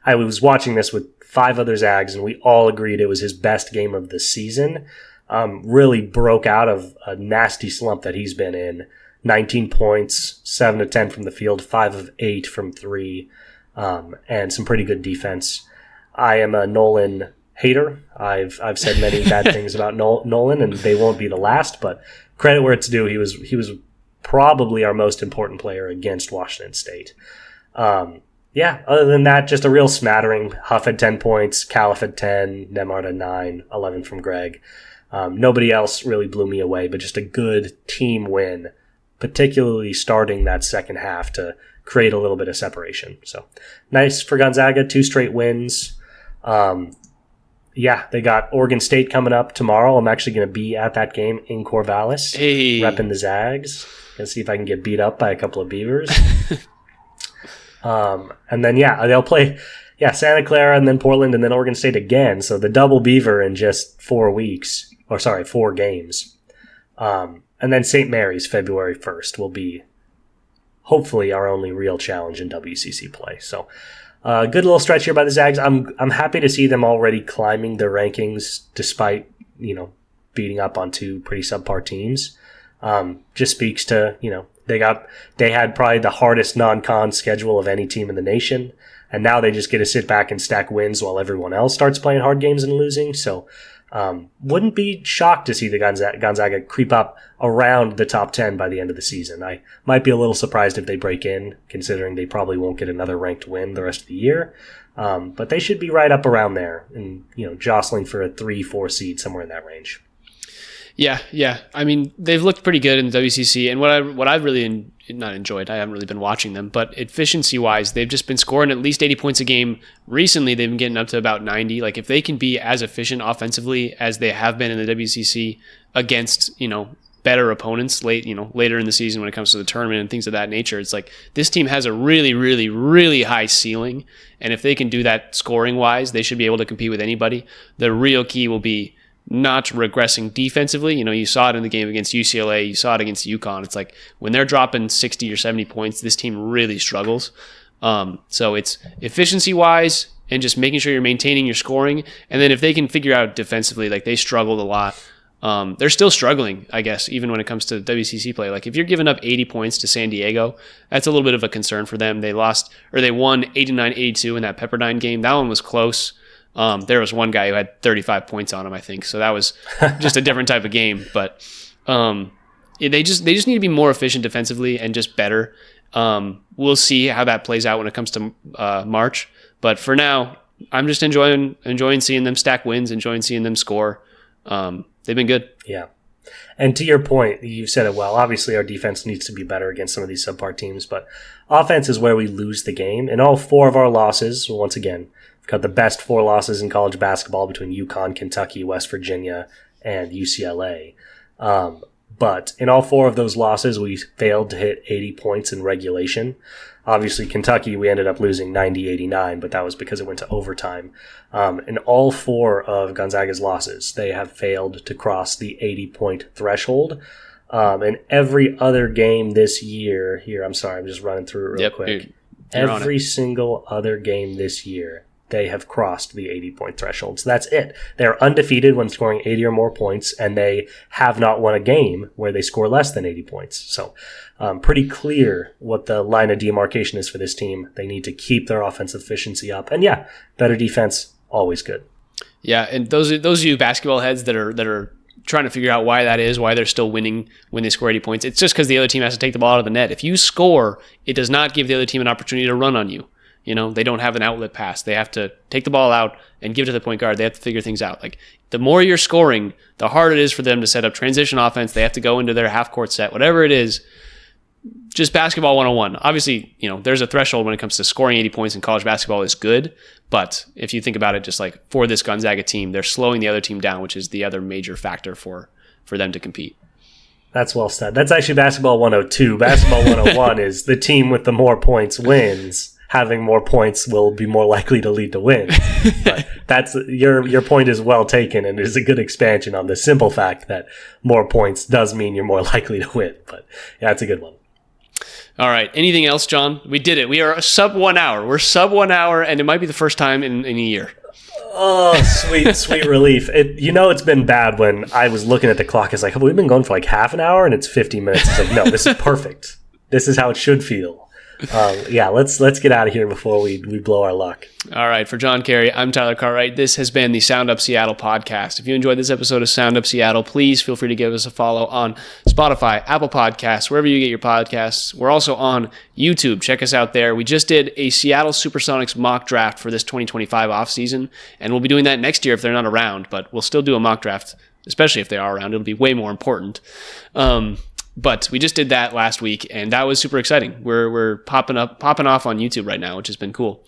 I was watching this with 5 other Zags, and we all agreed it was his best game of the season. Really broke out of a nasty slump that he's been in. 19 points, 7 of 10 from the field, 5 of 8 from 3, and some pretty good defense. I am a Nolan hater. I've said many bad things about Nolan, and they won't be the last, but credit where it's due. He was probably our most important player against Washington State. Other than that, just a real smattering. Huff had 10 points, Caliph had 10, Nemhard had 9, 11 from Gregg. Nobody else really blew me away, but just a good team win, particularly starting that second half to create a little bit of separation. So nice for Gonzaga, 2 straight wins. They got Oregon State coming up tomorrow. I'm actually going to be at that game in Corvallis, repping the Zags. Gonna see if I can get beat up by a couple of Beavers. And then, they'll play Santa Clara and then Portland and then Oregon State again. So the double Beaver in just 4 games. And then St. Mary's February 1st will be hopefully our only real challenge in WCC play. So good little stretch here by the Zags. I'm happy to see them already climbing their rankings despite, beating up on 2 pretty subpar teams. Just speaks to, they had probably the hardest non-con schedule of any team in the nation. And now they just get to sit back and stack wins while everyone else starts playing hard games and losing. So wouldn't be shocked to see the Gonzaga creep up around the top 10 by the end of the season. I might be a little surprised if they break in, considering they probably won't get another ranked win the rest of the year. But they should be right up around there and, jostling for a 3-4 seed somewhere in that range. Yeah. I mean, they've looked pretty good in the WCC, and what I've really not enjoyed, I haven't really been watching them, but efficiency-wise, they've just been scoring at least 80 points a game. Recently, they've been getting up to about 90. Like, if they can be as efficient offensively as they have been in the WCC against, better opponents later in the season when it comes to the tournament and things of that nature, it's like this team has a really, really, really high ceiling, and if they can do that scoring-wise, they should be able to compete with anybody. The real key will be not regressing defensively. You saw it in the game against UCLA. You saw it against UConn. It's like when they're dropping 60 or 70 points, this team really struggles. So it's efficiency-wise and just making sure you're maintaining your scoring. And then if they can figure out defensively, like they struggled a lot. They're still struggling, I guess, even when it comes to WCC play. Like if you're giving up 80 points to San Diego, that's a little bit of a concern for them. They won 89-82 in that Pepperdine game. That one was close. There was one guy who had 35 points on him, I think. So that was just a different type of game. But they just need to be more efficient defensively and just better. We'll see how that plays out when it comes to March. But for now, I'm just enjoying seeing them stack wins, enjoying seeing them score. They've been good. Yeah. And to your point, you said it well. Obviously, our defense needs to be better against some of these subpar teams, but offense is where we lose the game. In all 4 of our losses, once again, we've got the best 4 losses in college basketball between UConn, Kentucky, West Virginia, and UCLA. But in all 4 of those losses, we failed to hit 80 points in regulation. Obviously, Kentucky, we ended up losing 90-89, but that was because it went to overtime. In all 4 of Gonzaga's losses, they have failed to cross the 80-point threshold. In every other game this year, I'm just running through it real quick. Every single other game this year, they have crossed the 80-point threshold. So that's it. They're undefeated when scoring 80 or more points, and they have not won a game where they score less than 80 points. So pretty clear what the line of demarcation is for this team. They need to keep their offensive efficiency up. And yeah, better defense, always good. Yeah, and those of you basketball heads that are trying to figure out why that is, why they're still winning when they score 80 points, it's just because the other team has to take the ball out of the net. If you score, it does not give the other team an opportunity to run on you. They don't have an outlet pass. They have to take the ball out and give it to the point guard. They have to figure things out. Like the more you're scoring, the harder it is for them to set up transition offense. They have to go into their half court set, whatever it is. Just basketball 101. Obviously, there's a threshold when it comes to scoring 80 points in college basketball is good. But if you think about it, just like for this Gonzaga team, they're slowing the other team down, which is the other major factor for them to compete. That's well said. That's actually basketball 102. Basketball 101 is the team with the more points wins. Having more points will be more likely to lead to wins. But that's your point is well taken, and is a good expansion on the simple fact that more points does mean you're more likely to win. But yeah, that's a good one. All right. Anything else, John? We did it. We are sub 1 hour. We're sub 1 hour, and it might be the first time in a year. Oh, sweet relief. It's been bad when I was looking at the clock. It's like, have we been going for like half an hour? And it's 50 minutes. It's like, no, this is perfect. This is how it should feel. Let's get out of here before we blow our luck. All right. For John Carey, I'm Tyler Cartwright. This has been the Sound Up Seattle podcast. If you enjoyed this episode of Sound Up Seattle, please feel free to give us a follow on Spotify, Apple Podcasts, wherever you get your podcasts. We're also on YouTube. Check us out there. We just did a Seattle Supersonics mock draft for this 2025 offseason, and we'll be doing that next year if they're not around, but we'll still do a mock draft, especially if they are around. It'll be way more important. But we just did that last week, and that was super exciting. We're popping off on YouTube right now, which has been cool.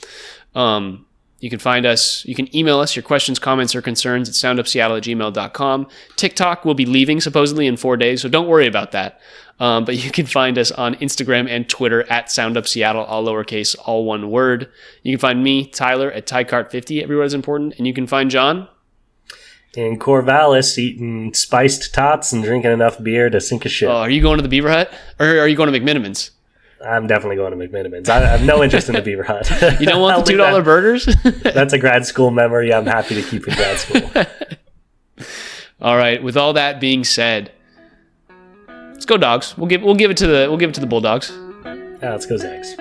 You can find us. You can email us your questions, comments, or concerns at soundupseattle@gmail.com. TikTok will be leaving supposedly in 4 days, so don't worry about that. But you can find us on Instagram and Twitter at SoundUpSeattle, all lowercase, all one word. You can find me, Tyler, at TyCart50. Everywhere is important. And you can find John in Corvallis, eating spiced tots and drinking enough beer to sink a ship. Oh, are you going to the Beaver Hut? Or are you going to McMinimans? I'm definitely going to McMinimans. I have no interest in the Beaver Hut. You don't want the $2 burgers? That's a grad school memory I'm happy to keep in grad school. All right. With all that being said, let's go Dogs. We'll give it to the Bulldogs. Yeah, let's go Zags.